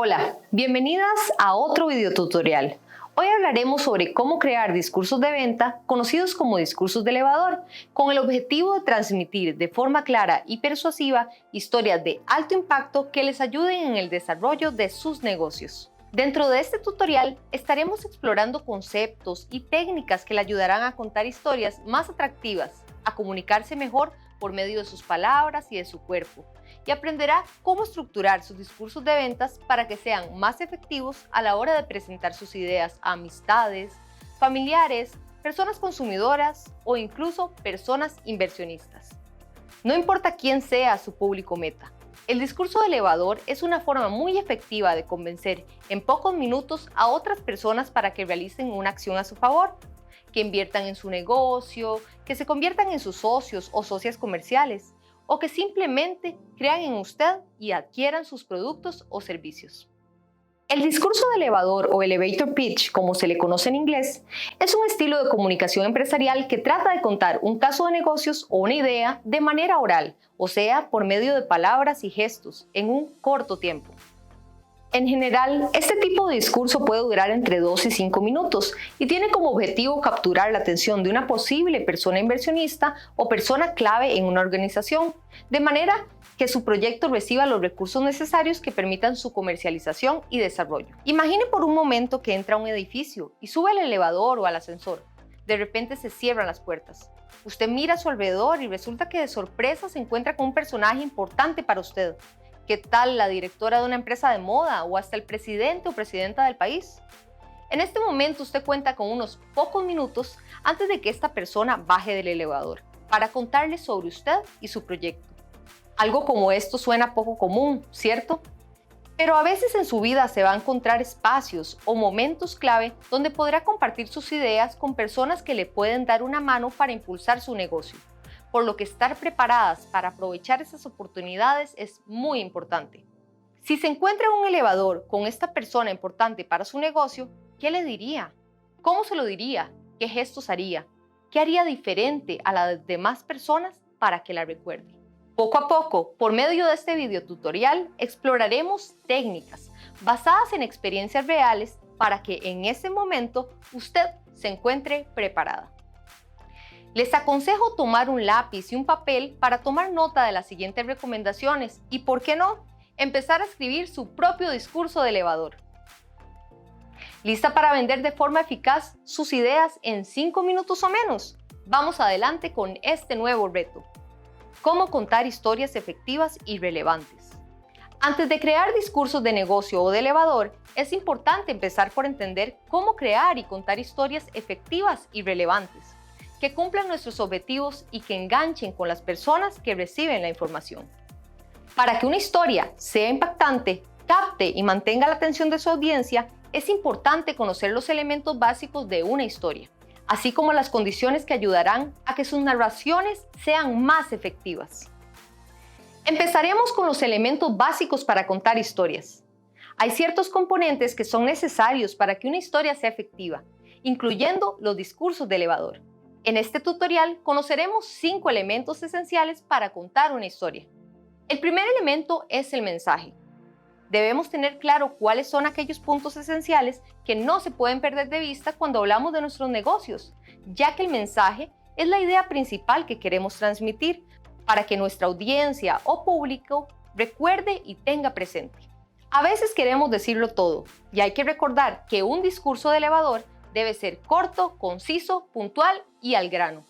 Hola, bienvenidas a otro videotutorial. Hoy hablaremos sobre cómo crear discursos de venta, conocidos como discursos de elevador, con el objetivo de transmitir de forma clara y persuasiva historias de alto impacto que les ayuden en el desarrollo de sus negocios. Dentro de este tutorial estaremos explorando conceptos y técnicas que le ayudarán a contar historias más atractivas, a comunicarse mejor por medio de sus palabras y de su cuerpo, y aprenderá cómo estructurar sus discursos de ventas para que sean más efectivos a la hora de presentar sus ideas a amistades, familiares, personas consumidoras o incluso personas inversionistas. No importa quién sea su público meta, el discurso de elevador es una forma muy efectiva de convencer en pocos minutos a otras personas para que realicen una acción a su favor, que inviertan en su negocio, que se conviertan en sus socios o socias comerciales, o que simplemente crean en usted y adquieran sus productos o servicios. El discurso de elevador o elevator pitch, como se le conoce en inglés, es un estilo de comunicación empresarial que trata de contar un caso de negocios o una idea de manera oral, o sea, por medio de palabras y gestos, en un corto tiempo. En general, este tipo de discurso puede durar entre 2 y 5 minutos y tiene como objetivo capturar la atención de una posible persona inversionista o persona clave en una organización, de manera que su proyecto reciba los recursos necesarios que permitan su comercialización y desarrollo. Imagine por un momento que entra a un edificio y sube al elevador o al ascensor. De repente se cierran las puertas. Usted mira a su alrededor y resulta que de sorpresa se encuentra con un personaje importante para usted. ¿Qué tal la directora de una empresa de moda o hasta el presidente o presidenta del país? En este momento usted cuenta con unos pocos minutos antes de que esta persona baje del elevador para contarle sobre usted y su proyecto. Algo como esto suena poco común, ¿cierto? Pero a veces en su vida se va a encontrar espacios o momentos clave donde podrá compartir sus ideas con personas que le pueden dar una mano para impulsar su negocio. Por lo que estar preparadas para aprovechar esas oportunidades es muy importante. Si se encuentra en un elevador con esta persona importante para su negocio, ¿qué le diría? ¿Cómo se lo diría? ¿Qué gestos haría? ¿Qué haría diferente a las demás personas para que la recuerde? Poco a poco, por medio de este video tutorial, exploraremos técnicas basadas en experiencias reales para que en ese momento usted se encuentre preparada. Les aconsejo tomar un lápiz y un papel para tomar nota de las siguientes recomendaciones y, ¿por qué no?, empezar a escribir su propio discurso de elevador. ¿Lista para vender de forma eficaz sus ideas en 5 minutos o menos? Vamos adelante con este nuevo reto. ¿Cómo contar historias efectivas y relevantes? Antes de crear discursos de negocio o de elevador, es importante empezar por entender cómo crear y contar historias efectivas y relevantes, que cumplan nuestros objetivos y que enganchen con las personas que reciben la información. Para que una historia sea impactante, capte y mantenga la atención de su audiencia, es importante conocer los elementos básicos de una historia, así como las condiciones que ayudarán a que sus narraciones sean más efectivas. Empezaremos con los elementos básicos para contar historias. Hay ciertos componentes que son necesarios para que una historia sea efectiva, incluyendo los discursos de elevador. En este tutorial conoceremos 5 elementos esenciales para contar una historia. El primer elemento es el mensaje. Debemos tener claro cuáles son aquellos puntos esenciales que no se pueden perder de vista cuando hablamos de nuestros negocios, ya que el mensaje es la idea principal que queremos transmitir para que nuestra audiencia o público recuerde y tenga presente. A veces queremos decirlo todo, y hay que recordar que un discurso de elevador debe ser corto, conciso, puntual y al grano.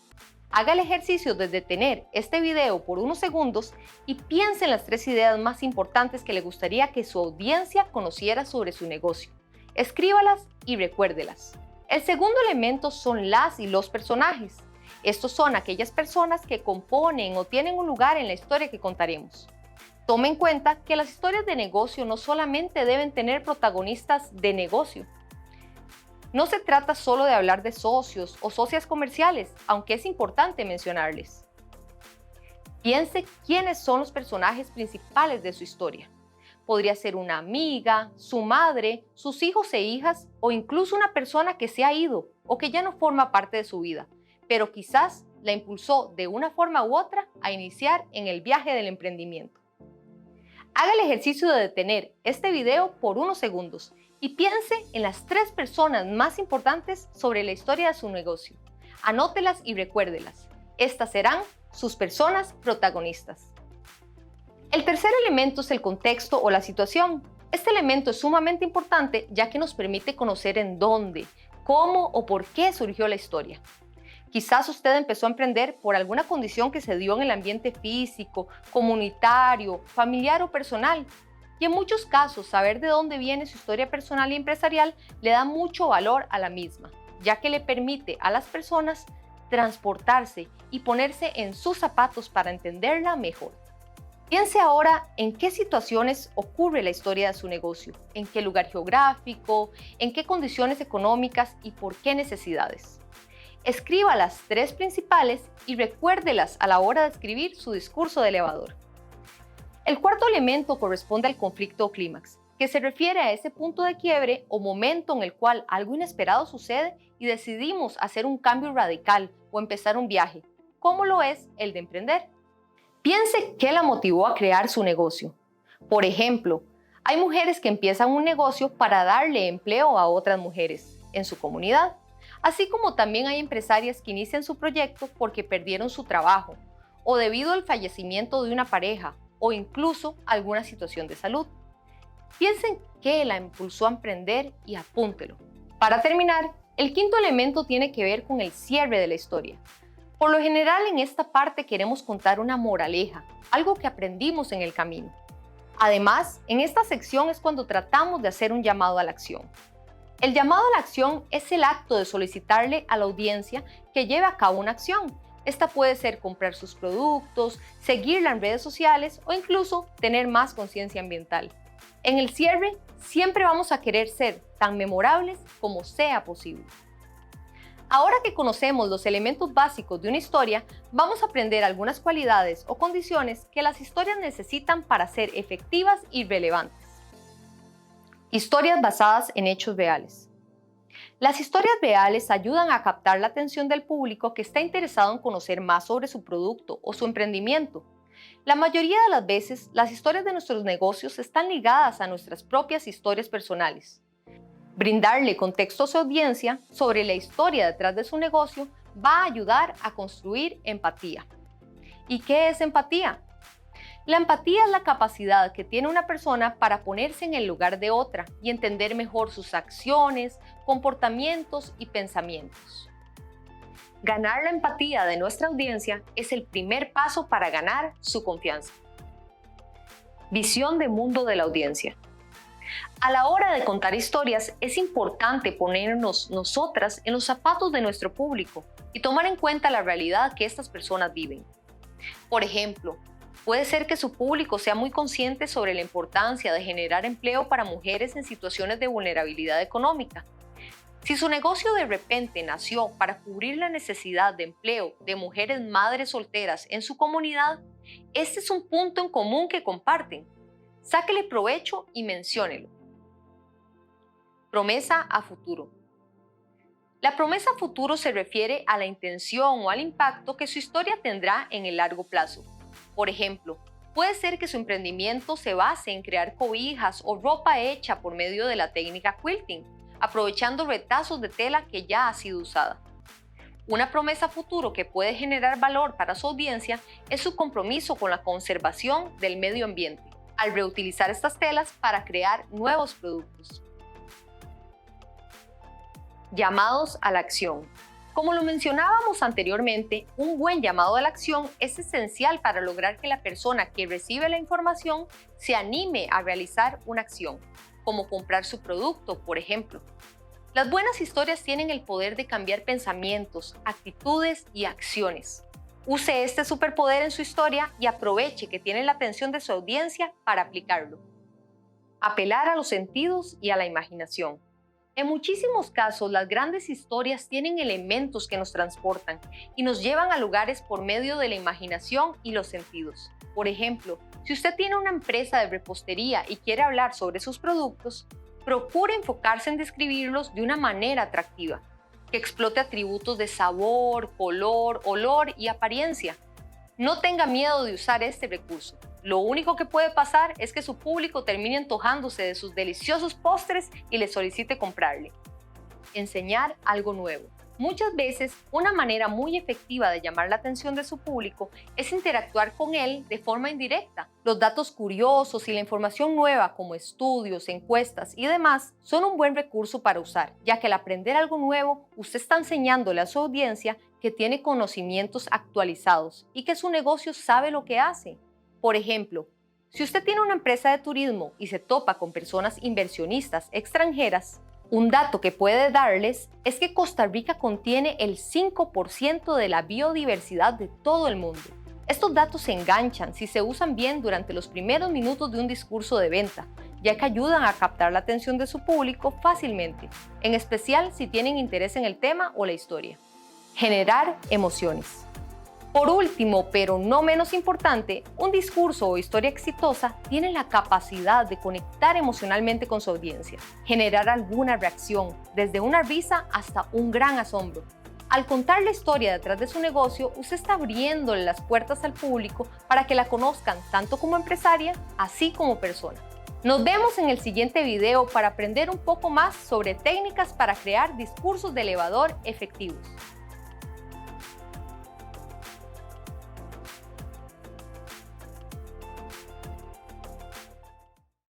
Haga el ejercicio de detener este video por unos segundos y piense en las 3 ideas más importantes que le gustaría que su audiencia conociera sobre su negocio. Escríbalas y recuérdelas. El segundo elemento son las y los personajes. Estos son aquellas personas que componen o tienen un lugar en la historia que contaremos. Tome en cuenta que las historias de negocio no solamente deben tener protagonistas de negocio. No se trata solo de hablar de socios o socias comerciales, aunque es importante mencionarles. Piense quiénes son los personajes principales de su historia. Podría ser una amiga, su madre, sus hijos e hijas o incluso una persona que se ha ido o que ya no forma parte de su vida, pero quizás la impulsó de una forma u otra a iniciar en el viaje del emprendimiento. Haga el ejercicio de detener este video por unos segundos y piense en las 3 personas más importantes sobre la historia de su negocio. Anótelas y recuérdelas. Estas serán sus personas protagonistas. El tercer elemento es el contexto o la situación. Este elemento es sumamente importante ya que nos permite conocer en dónde, cómo o por qué surgió la historia. Quizás usted empezó a emprender por alguna condición que se dio en el ambiente físico, comunitario, familiar o personal. Y en muchos casos, saber de dónde viene su historia personal y empresarial le da mucho valor a la misma, ya que le permite a las personas transportarse y ponerse en sus zapatos para entenderla mejor. Piense ahora en qué situaciones ocurre la historia de su negocio, en qué lugar geográfico, en qué condiciones económicas y por qué necesidades. Escriba las 3 principales y recuérdelas a la hora de escribir su discurso de elevador. El cuarto elemento corresponde al conflicto o clímax, que se refiere a ese punto de quiebre o momento en el cual algo inesperado sucede y decidimos hacer un cambio radical o empezar un viaje, como lo es el de emprender. Piense qué la motivó a crear su negocio. Por ejemplo, hay mujeres que empiezan un negocio para darle empleo a otras mujeres en su comunidad. Así como también hay empresarias que inician su proyecto porque perdieron su trabajo, o debido al fallecimiento de una pareja, o incluso alguna situación de salud. Piensen qué la impulsó a emprender y apúntelo. Para terminar, el quinto elemento tiene que ver con el cierre de la historia. Por lo general, en esta parte queremos contar una moraleja, algo que aprendimos en el camino. Además, en esta sección es cuando tratamos de hacer un llamado a la acción. El llamado a la acción es el acto de solicitarle a la audiencia que lleve a cabo una acción. Esta puede ser comprar sus productos, seguirla en redes sociales o incluso tener más conciencia ambiental. En el cierre, siempre vamos a querer ser tan memorables como sea posible. Ahora que conocemos los elementos básicos de una historia, vamos a aprender algunas cualidades o condiciones que las historias necesitan para ser efectivas y relevantes. Historias basadas en hechos reales. Las historias reales ayudan a captar la atención del público que está interesado en conocer más sobre su producto o su emprendimiento. La mayoría de las veces, las historias de nuestros negocios están ligadas a nuestras propias historias personales. Brindarle contexto a su audiencia sobre la historia detrás de su negocio va a ayudar a construir empatía. ¿Y qué es empatía? La empatía es la capacidad que tiene una persona para ponerse en el lugar de otra y entender mejor sus acciones, comportamientos y pensamientos. Ganar la empatía de nuestra audiencia es el primer paso para ganar su confianza. Visión de mundo de la audiencia. A la hora de contar historias, es importante ponernos nosotras en los zapatos de nuestro público y tomar en cuenta la realidad que estas personas viven. Por ejemplo, puede ser que su público sea muy consciente sobre la importancia de generar empleo para mujeres en situaciones de vulnerabilidad económica. Si su negocio de repente nació para cubrir la necesidad de empleo de mujeres madres solteras en su comunidad, este es un punto en común que comparten. Sáquele provecho y menciónelo. Promesa a futuro. La promesa a futuro se refiere a la intención o al impacto que su historia tendrá en el largo plazo. Por ejemplo, puede ser que su emprendimiento se base en crear cobijas o ropa hecha por medio de la técnica quilting, aprovechando retazos de tela que ya ha sido usada. Una promesa a futuro que puede generar valor para su audiencia es su compromiso con la conservación del medio ambiente, al reutilizar estas telas para crear nuevos productos. Llamados a la acción. Como lo mencionábamos anteriormente, un buen llamado a la acción es esencial para lograr que la persona que recibe la información se anime a realizar una acción, como comprar su producto, por ejemplo. Las buenas historias tienen el poder de cambiar pensamientos, actitudes y acciones. Use este superpoder en su historia y aproveche que tiene la atención de su audiencia para aplicarlo. Apelar a los sentidos y a la imaginación. En muchísimos casos, las grandes historias tienen elementos que nos transportan y nos llevan a lugares por medio de la imaginación y los sentidos. Por ejemplo, si usted tiene una empresa de repostería y quiere hablar sobre sus productos, procure enfocarse en describirlos de una manera atractiva, que explote atributos de sabor, color, olor y apariencia. No tenga miedo de usar este recurso. Lo único que puede pasar es que su público termine antojándose de sus deliciosos postres y le solicite comprarle. Enseñar algo nuevo. Muchas veces, una manera muy efectiva de llamar la atención de su público es interactuar con él de forma indirecta. Los datos curiosos y la información nueva como estudios, encuestas y demás son un buen recurso para usar, ya que al aprender algo nuevo, usted está enseñándole a su audiencia que tiene conocimientos actualizados y que su negocio sabe lo que hace. Por ejemplo, si usted tiene una empresa de turismo y se topa con personas inversionistas extranjeras, un dato que puede darles es que Costa Rica contiene el 5% de la biodiversidad de todo el mundo. Estos datos se enganchan si se usan bien durante los primeros minutos de un discurso de venta, ya que ayudan a captar la atención de su público fácilmente, en especial si tienen interés en el tema o la historia. Generar emociones. Por último, pero no menos importante, un discurso o historia exitosa tiene la capacidad de conectar emocionalmente con su audiencia, generar alguna reacción, desde una risa hasta un gran asombro. Al contar la historia detrás de su negocio, usted está abriéndole las puertas al público para que la conozcan tanto como empresaria, así como persona. Nos vemos en el siguiente video para aprender un poco más sobre técnicas para crear discursos de elevador efectivos.